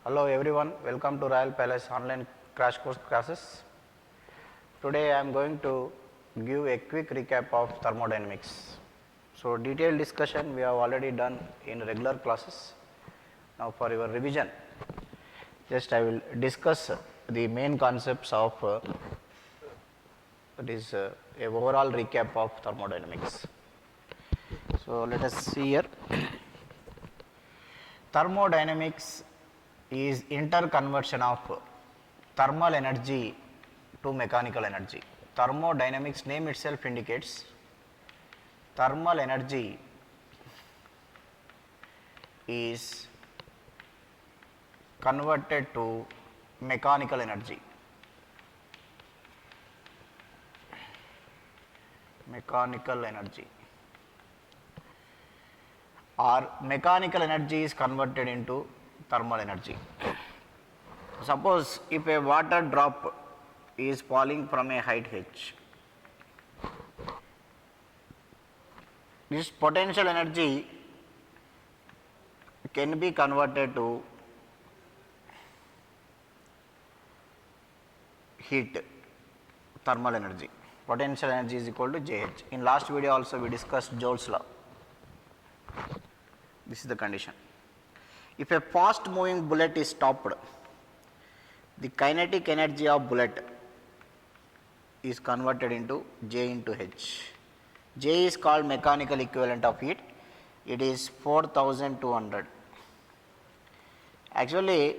Hello everyone, welcome to Royal Palace online crash course classes. Today I am going to give a quick recap of thermodynamics. So detailed discussion we have already done in regular classes. Now for your revision, just I will discuss the main concepts of a overall recap of thermodynamics. So let us see here. Thermodynamics is interconversion of thermal energy to mechanical energy. Thermodynamics name itself indicates thermal energy is converted to mechanical energy. Mechanical energy or mechanical energy is converted into thermal energy. Suppose if a water drop is falling from a height h, this potential energy can be converted to heat, thermal energy. Potential energy is equal to Jh. In last video also we discussed Joule's law. This is the condition. If a fast moving bullet is stopped, the kinetic energy of bullet is converted into J into H. J is called mechanical equivalent of heat. It is 4200. Actually,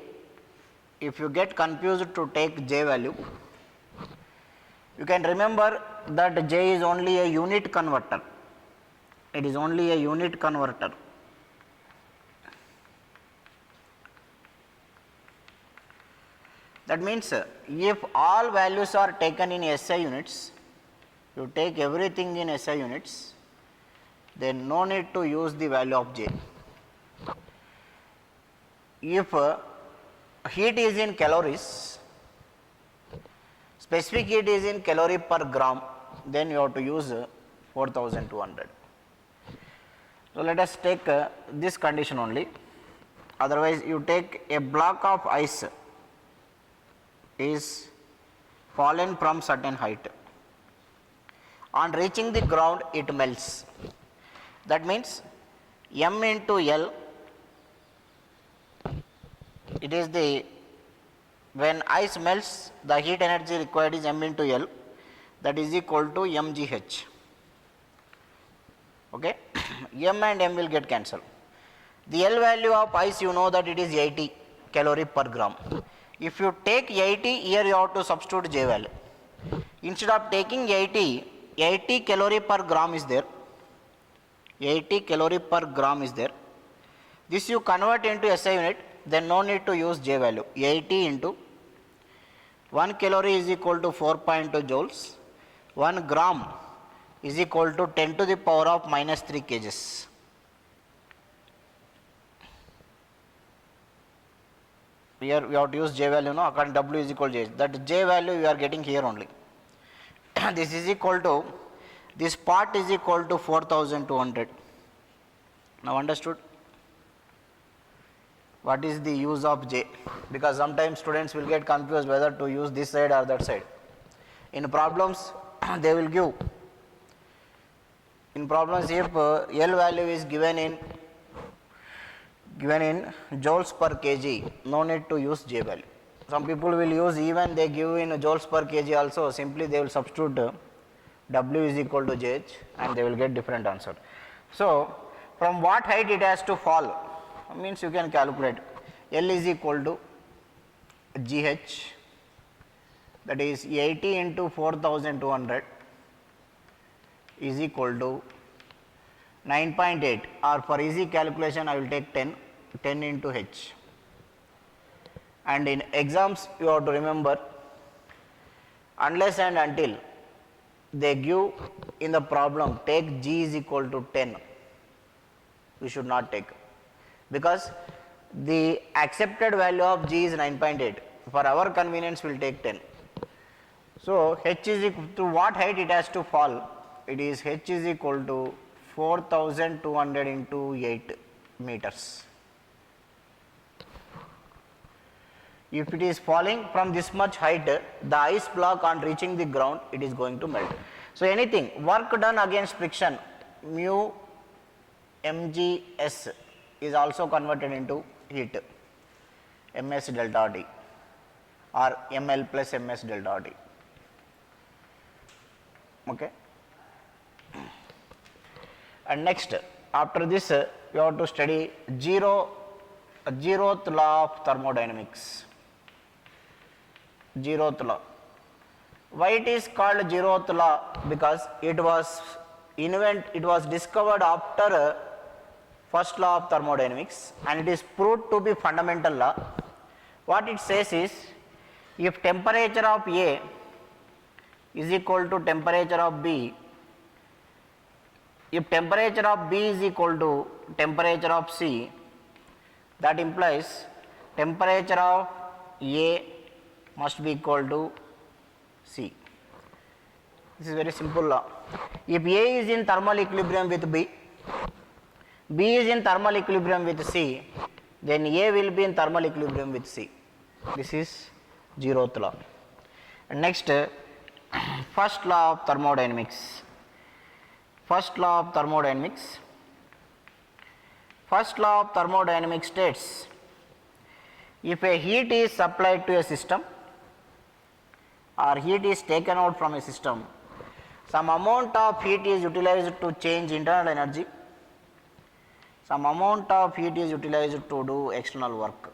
if you get confused to take J value, you can remember that J is only a unit converter. It is only a unit converter. That means if all values are taken in SI units, you take everything in SI units, then no need to use the value of J. If heat is in calories, specific heat is in calorie per gram, then you have to use 4200. So let us take this condition only. Otherwise, you take a block of ice is fallen from certain height. On reaching the ground, it melts. That means M into L, it is the, when ice melts, the heat energy required is M into L, that is equal to mgh. Okay. M and M will get cancelled. The L value of ice, you know that it is 80 calorie per gram. If you take 80, here you have to substitute J value. Instead of taking 80 calorie per gram is there. 80 calorie per gram is there. This you convert into SI unit, then no need to use J value. 80 into 1 calorie is equal to 4.2 joules. 1 gram is equal to 10 to the power of minus 3 kgs. Here we have to use J value, no, according W is equal to J. That J value we are getting here only. This is equal to, this part is equal to 4200. Now understood? What is the use of J? Because sometimes students will get confused whether to use this side or that side. In problems, they will give. In problems, if L value is given in joules per kg, no need to use J value. Some people will use, even they give in joules per kg also, simply they will substitute W is equal to JH and they will get different answer. So, from what height it has to fall, means you can calculate. L is equal to GH, that is 80 into 4200 is equal to 9.8, or for easy calculation I will take 10 into H. And in exams you have to remember, unless and until they give in the problem take G is equal to 10, we should not take, because the accepted value of G is 9.8. For our convenience we will take 10. So H is equal to what height it has to fall? It is H is equal to 4200 into 8 meters. If it is falling from this much height, the ice block on reaching the ground, it is going to melt. So anything, work done against friction, mu mgs is also converted into heat, ms delta d or ml plus ms delta d. Okay. And next, after this, you have to study zeroth law of thermodynamics. Zeroth law. Why it is called zeroth law? Because it was discovered after first law of thermodynamics, and it is proved to be fundamental law. What it says is, if temperature of A is equal to temperature of B, if temperature of B is equal to temperature of C, that implies temperature of A must be equal to C. This is very simple law. If A is in thermal equilibrium with B, B is in thermal equilibrium with C, then A will be in thermal equilibrium with C. This is zeroth law. And next, first law of thermodynamics. First law of thermodynamics. First law of thermodynamics states, if a heat is supplied to a system or heat is taken out from a system, some amount of heat is utilized to change internal energy, some amount of heat is utilized to do external work,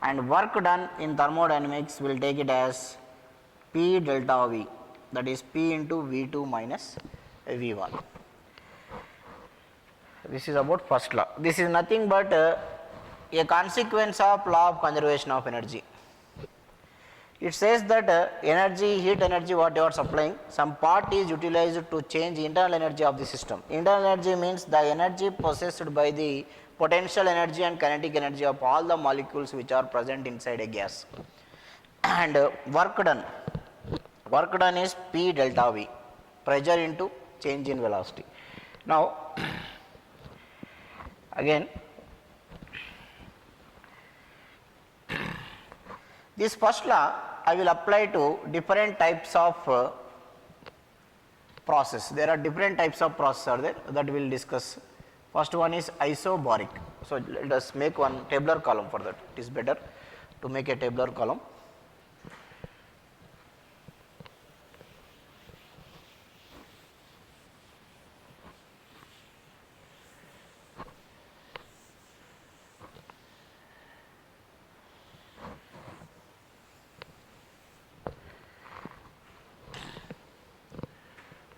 and work done in thermodynamics will take it as P delta V, that is P into V2 minus V1. This is about first law. This is nothing but a consequence of law of conservation of energy. It says that energy, heat energy, what you are supplying, some part is utilized to change internal energy of the system. Internal energy means the energy possessed by the potential energy and kinetic energy of all the molecules which are present inside a gas. And work done is P delta V, pressure into change in velocity. Now, again, this first law I will apply to different types of process. There are different types of process are there that we will discuss. First one is isobaric. So let us make one tabular column for that. It is better to make a tabular column.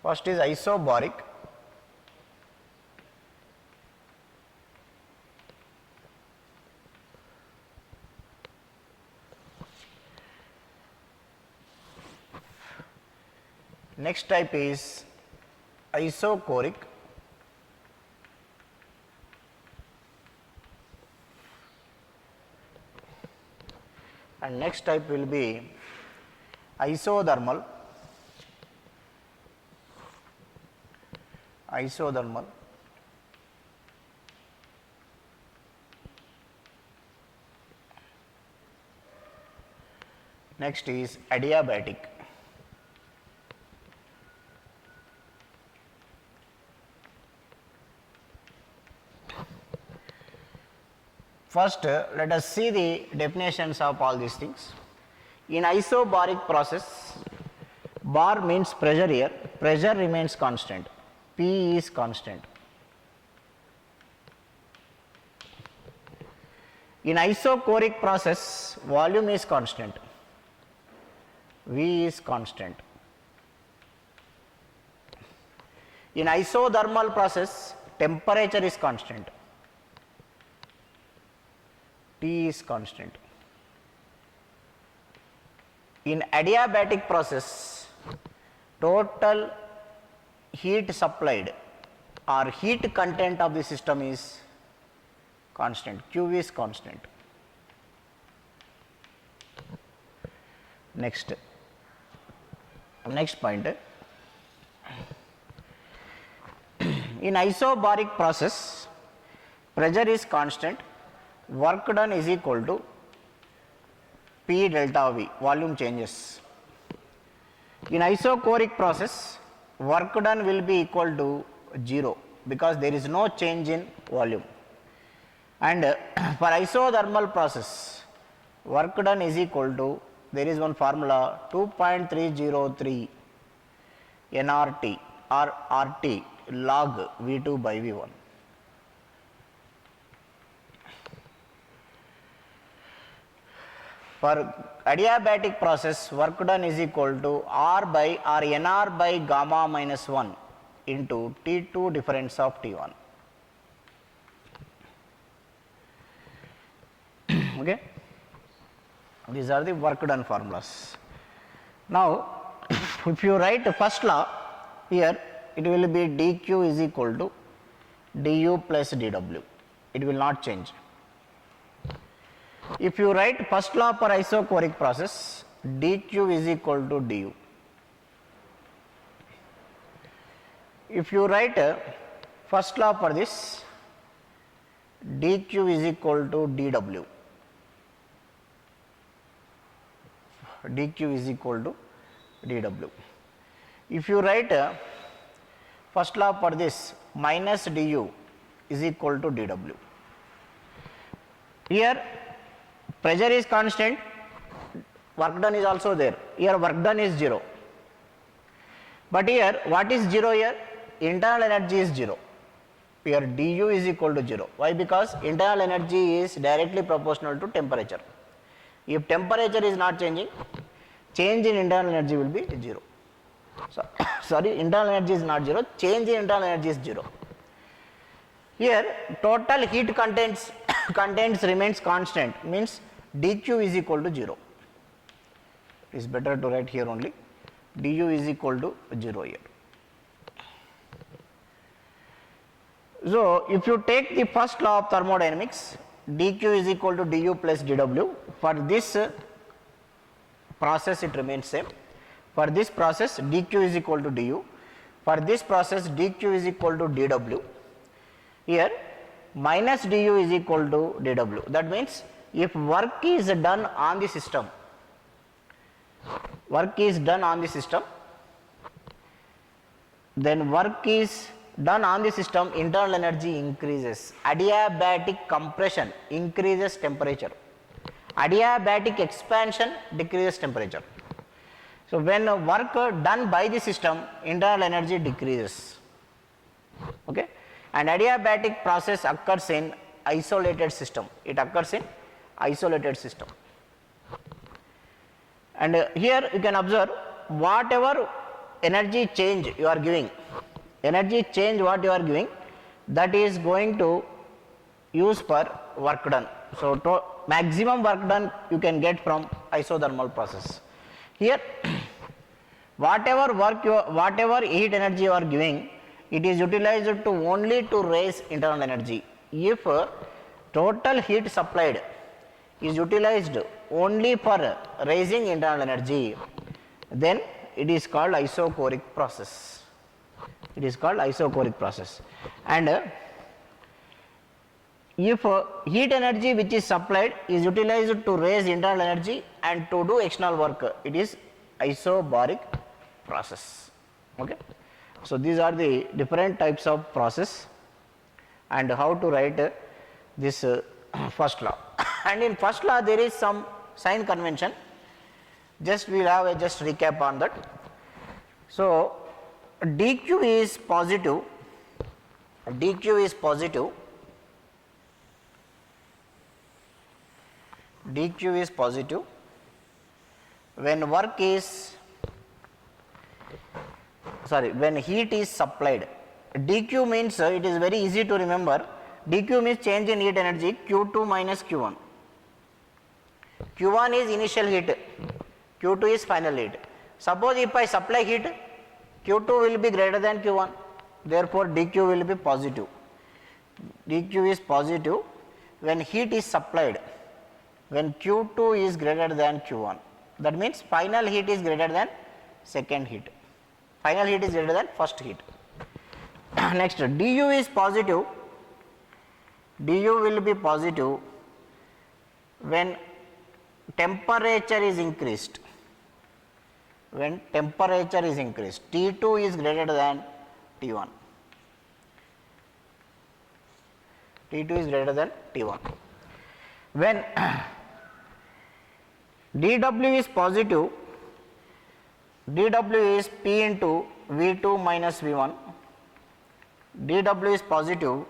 First is isobaric. Next type is isochoric. And next type will be isothermal. Isothermal. Next is adiabatic. First, let us see the definitions of all these things. In isobaric process, bar means pressure here, pressure remains constant, P is constant. In isochoric process, volume is constant, V is constant. In isothermal process, temperature is constant, T is constant. In adiabatic process, total heat supplied or heat content of the system is constant, Q is constant. Next point, in isobaric process, pressure is constant, work done is equal to P delta V, volume changes. In isochoric process, work done will be equal to 0 because there is no change in volume. And for isothermal process, work done is equal to, there is one formula 2.303 nRT or RT log V2 by V1. For adiabatic process, work done is equal to R by or NR by gamma minus 1 into T2 difference of T1. Okay. These are the work done formulas. Now, if you write first law here, it will be dq is equal to du plus dw. It will not change. If you write first law for isochoric process, dq is equal to du. If you write first law for this, dq is equal to dw. dq is equal to dw. If you write first law for this, minus du is equal to dw. Here pressure is constant, work done is also there. Here work done is 0. But here what is 0 here? Internal energy is 0. Here du is equal to 0. Why? Because internal energy is directly proportional to temperature. If temperature is not changing, change in internal energy will be 0. So, sorry, internal energy is not 0, change in internal energy is 0. Here total heat contents remains constant, means dq is equal to 0. It is better to write here only, du is equal to 0 here. So, if you take the first law of thermodynamics, dq is equal to du plus dw, for this process it remains same. For this process dq is equal to du, for this process dq is equal to dw. Here minus du is equal to dw. That means if work is done on the system, then work is done on the system, internal energy increases. Adiabatic compression increases temperature. Adiabatic expansion decreases temperature. So, when work done by the system, internal energy decreases. Okay. And adiabatic process occurs in isolated system. It occurs in isolated system. And here you can observe whatever energy change you are giving, that is going to use for work done. So, maximum work done you can get from isothermal process. Here whatever heat energy you are giving, it is utilized to only to raise internal energy. If total heat supplied is utilized only for raising internal energy, then it is called isochoric process. And if heat energy which is supplied is utilized to raise internal energy and to do external work, it is isobaric process. Okay. So, these are the different types of process and how to write this first law. And in first law there is some sign convention, just we will have a just recap on that. So, dq is positive, when when heat is supplied. dq means it is very easy to remember, dq means change in heat energy, q2 minus q1. q1 is initial heat, q2 is final heat. Suppose if I supply heat, q2 will be greater than q1, therefore dq will be positive. dq is positive when heat is supplied, when q2 is greater than q1. That means final heat is greater than second heat, final heat is greater than first heat. Next, du is positive, du will be positive when temperature is increased, when temperature is increased, T2 is greater than T1. T2 is greater than T1. When dW is positive, dW is P into V2 minus V1. dW is positive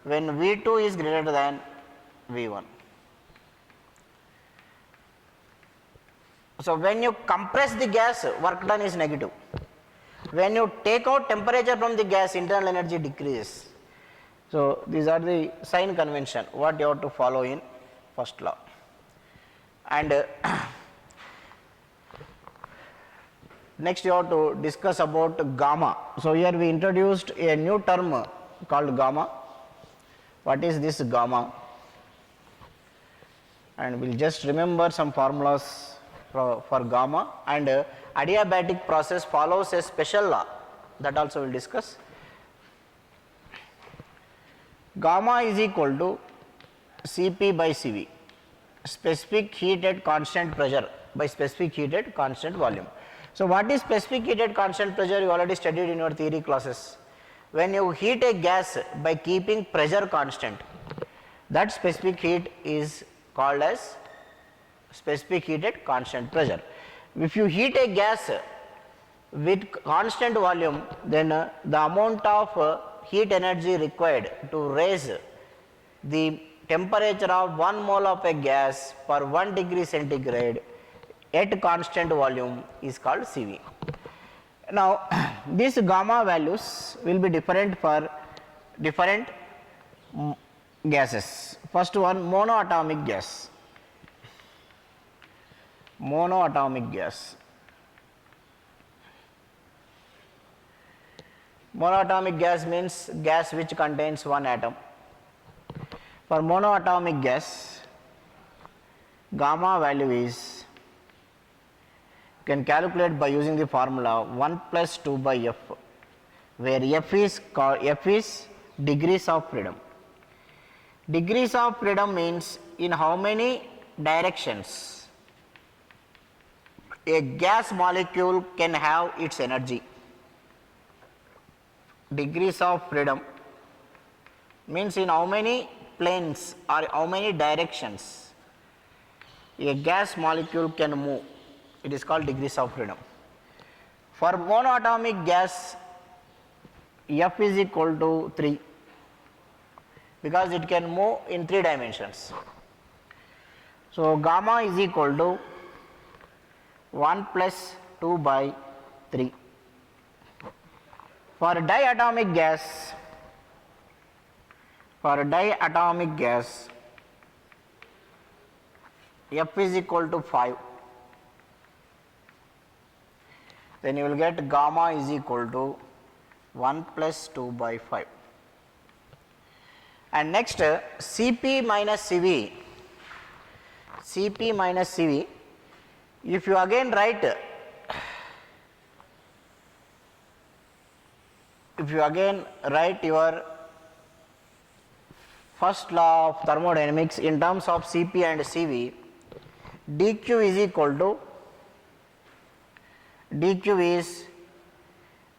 when V2 is greater than V1. So, when you compress the gas, work done is negative. When you take out temperature from the gas, internal energy decreases. So, these are the sign convention what you have to follow in first law. And next you have to discuss about gamma. So, here we introduced a new term called gamma. What is this gamma? And we will just remember some formulas for gamma, and adiabatic process follows a special law, that also we will discuss. Gamma is equal to Cp by Cv, specific heat at constant pressure by specific heat at constant volume. So, what is specific heat at constant pressure? You already studied in your theory classes. When you heat a gas by keeping pressure constant, that specific heat is called as specific heat at constant pressure. If you heat a gas with constant volume, then the amount of heat energy required to raise the temperature of 1 mole of a gas per 1 degree centigrade at constant volume is called Cv. Now, these gamma values will be different for different gases. First one, monoatomic gas. Monoatomic gas. Monoatomic gas means gas which contains one atom. For monoatomic gas, gamma value is, you can calculate by using the formula 1 plus 2 by F, where F is degrees of freedom. Degrees of freedom means in how many directions a gas molecule can have its energy. Degrees of freedom means in how many planes or how many directions a gas molecule can move. It is called degrees of freedom. For monoatomic gas, F is equal to 3, because it can move in 3 dimensions. So, gamma is equal to 1 plus 2 by 3. For diatomic gas, F is equal to 5. Then you will get gamma is equal to 1 plus 2 by 5. And next, Cp minus Cv. Cp minus Cv, if you again write, your first law of thermodynamics in terms of Cp and Cv, dq is equal to, dq is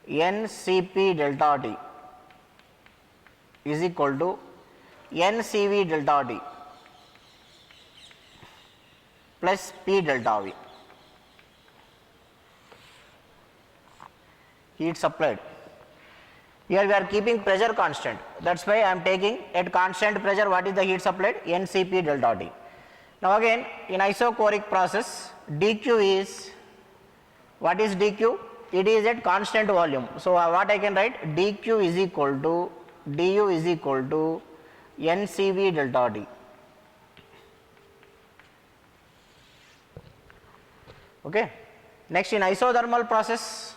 ncp delta T is equal to ncv delta T plus P delta V. Heat supplied. Here we are keeping pressure constant. That is why I am taking at constant pressure what is the heat supplied? Ncp delta T. Now again in isochoric process, dq is, what is dq? It is at constant volume. So what I can write? dq is equal to, du is equal to ncv delta T. Okay. Next, in isothermal process,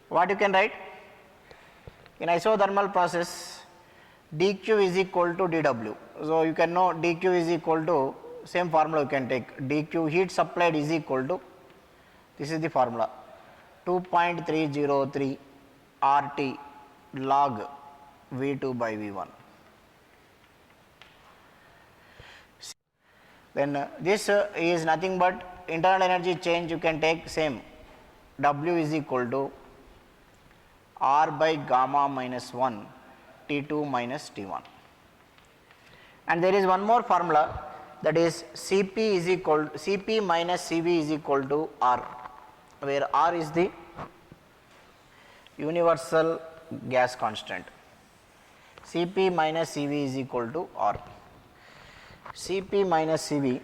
what you can write? In isothermal process, dq is equal to dw. So you can know dq is equal to, same formula you can take, dq heat supplied is equal to, this is the formula, 2.303 RT log V2 by V1. Then this is nothing but internal energy change. You can take same, W is equal to R by gamma minus 1 T2 minus T1. And there is one more formula, that is Cp is equal to Cp minus Cv is equal to R, where R is the universal gas constant. Cp minus Cv is equal to R. Cp minus Cv,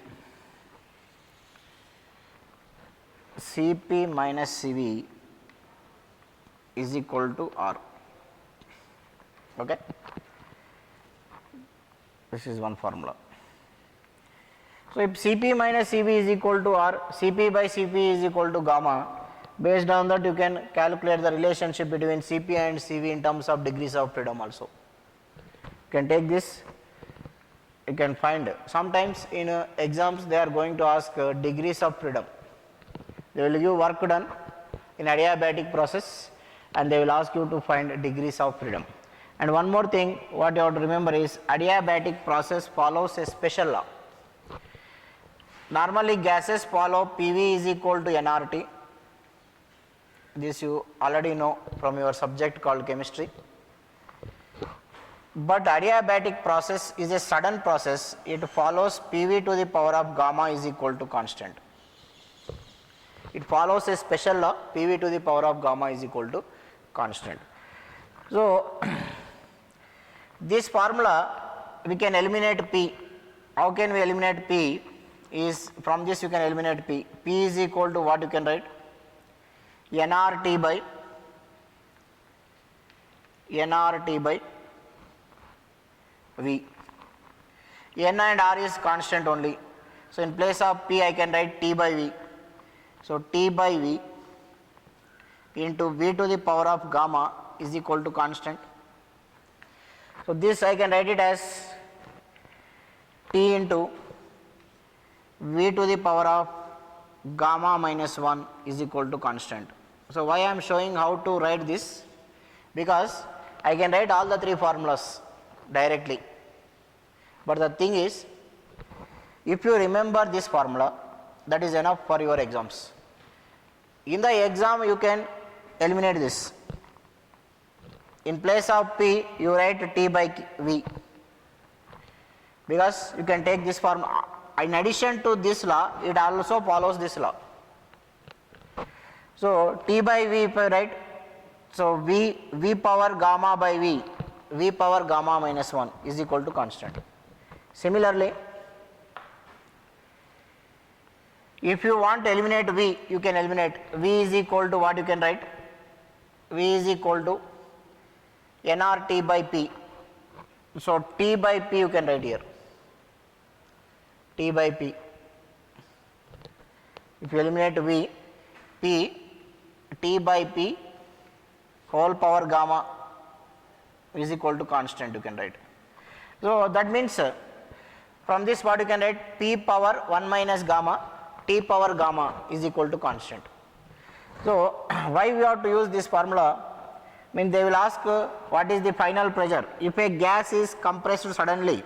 Cp minus Cv is equal to R. Okay, this is one formula. So if Cp minus Cv is equal to R, Cp by Cp is equal to gamma. Based on that, you can calculate the relationship between Cp and Cv in terms of degrees of freedom also. You can take this, you can find. Sometimes in exams they are going to ask degrees of freedom. They will give work done in adiabatic process and they will ask you to find degrees of freedom. And one more thing what you have to remember is adiabatic process follows a special law. Normally gases follow PV is equal to nRT. This you already know from your subject called chemistry. But adiabatic process is a sudden process. It follows PV to the power of gamma is equal to constant. It follows a special law, PV to the power of gamma is equal to constant. So this formula we can eliminate P. How can we eliminate P? Is from this you can eliminate P. P is equal to what you can write? nRT by V. N and R is constant only. So in place of P I can write T by V. So T by V into V to the power of gamma is equal to constant. So this I can write it as T into V to the power of gamma minus 1 is equal to constant. So why I am showing how to write this? Because I can write all the three formulas directly. But the thing is, if you remember this formula, that is enough for your exams. In the exam you can eliminate this. In place of P you write T by V, because you can take this formula. In addition to this law, it also follows this law. So T by V if I write, so V power gamma by V power gamma minus 1 is equal to constant. Similarly, if you want to eliminate V, you can eliminate. V is equal to what you can write? V is equal to nRT by P. So T by P you can write here. T by P. If you eliminate V, P, T by P whole power gamma is equal to constant you can write. So that means from this what you can write? P power 1 minus gamma, T power gamma is equal to constant. So why we have to use this formula? Mean they will ask what is the final pressure. If a gas is compressed suddenly,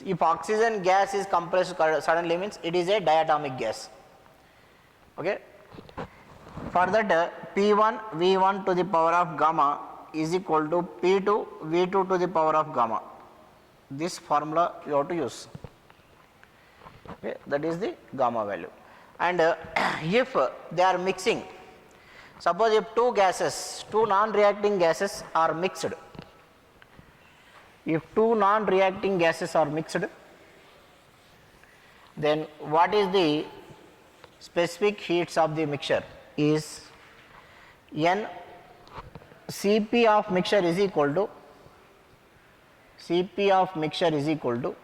if oxygen gas is compressed suddenly, means it is a diatomic gas. Okay. For that P1 V1 to the power of gamma is equal to P2 V2 to the power of gamma. This formula you have to use. Okay. That is the gamma value. And if they are mixing, suppose if two non-reacting gases are mixed. If two non-reacting gases are mixed, then what is the specific heats of the mixture? Is N Cp of mixture is equal to Cp of mixture is equal to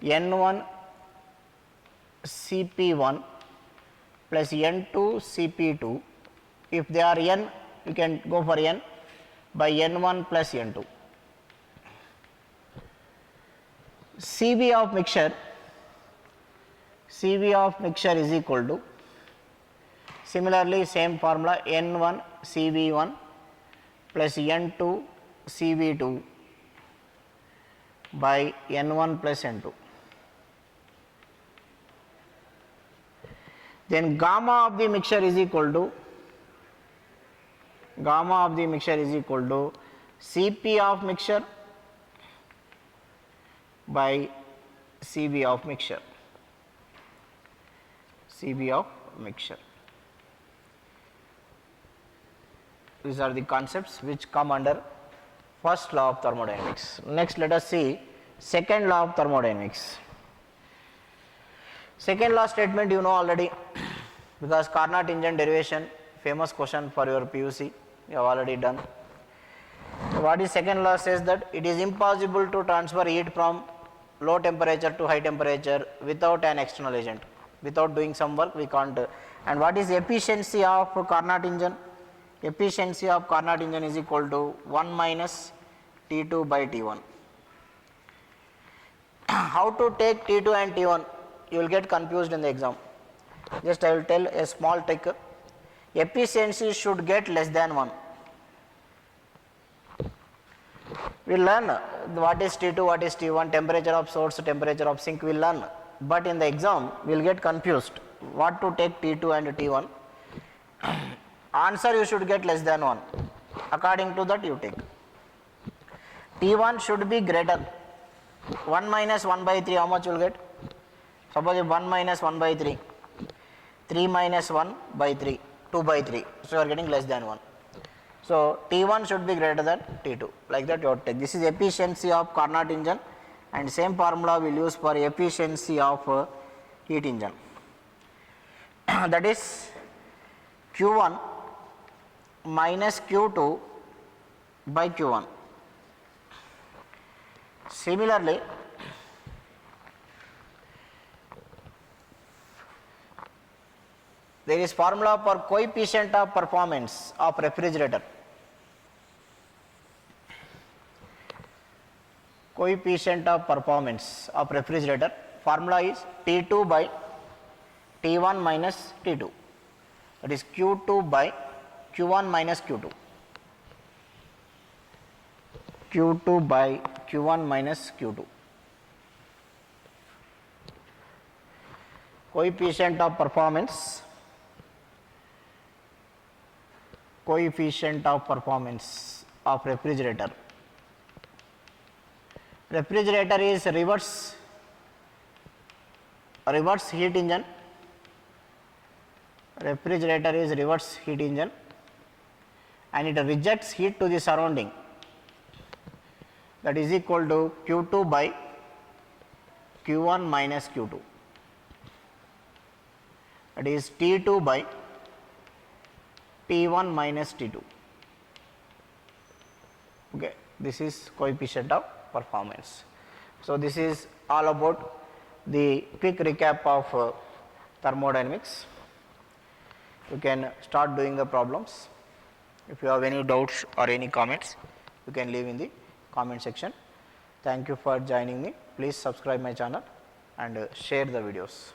N1 Cp1 plus N2 Cp2. If they are N, you can go for N by N1 plus N2. Cv of mixture is equal to, similarly same formula, N1 Cv1 plus N2 Cv2 by N1 plus N2. Then gamma of the mixture is equal to Cp of mixture by Cv of mixture. These are the concepts which come under first law of thermodynamics. Next, let us see second law of thermodynamics. Second law statement you know already because Carnot-Ingen derivation, famous question for your PUC, you have already done. So what is second law says that it is impossible to transfer heat from low temperature to high temperature without an external agent. Without doing some work we can't. And what is efficiency of Carnot-Ingen? Efficiency of Carnot-Ingen is equal to 1 minus T2 by T1. How to take T2 and T1? You will get confused in the exam. Just I will tell a small trick. Efficiency should get less than 1. We learn what is T2, what is T1, temperature of source, temperature of sink we learn. But in the exam we will get confused what to take T2 and T1. Answer you should get less than 1. According to that you take. T1 should be greater. 1 minus 1 by 3 how much you will get? Suppose if 1 minus 1 by 3, 3 minus 1 by 3, 2 by 3. So you are getting less than 1. So T1 should be greater than T2. Like that you have to take. This is efficiency of Carnot-Ingen and same formula we will use for efficiency of heat engine. That is Q1 minus Q2 by Q1. Similarly, there is formula for coefficient of performance of refrigerator. Coefficient of performance of refrigerator formula is T2 by T1 minus T2, that is Q2 by Q1 minus Q2. Q2 by Q1 minus Q2. Coefficient of performance of refrigerator. Refrigerator is reverse heat engine. Refrigerator is reverse heat engine and it rejects heat to the surrounding, that is equal to Q2 by Q1 minus Q2, that is T2 by T1 minus T2. Okay, this is coefficient of performance. So this is all about the quick recap of thermodynamics. You can start doing the problems. If you have any doubts or any comments, you can leave in the comment section. Thank you for joining me. Please subscribe my channel and share the videos.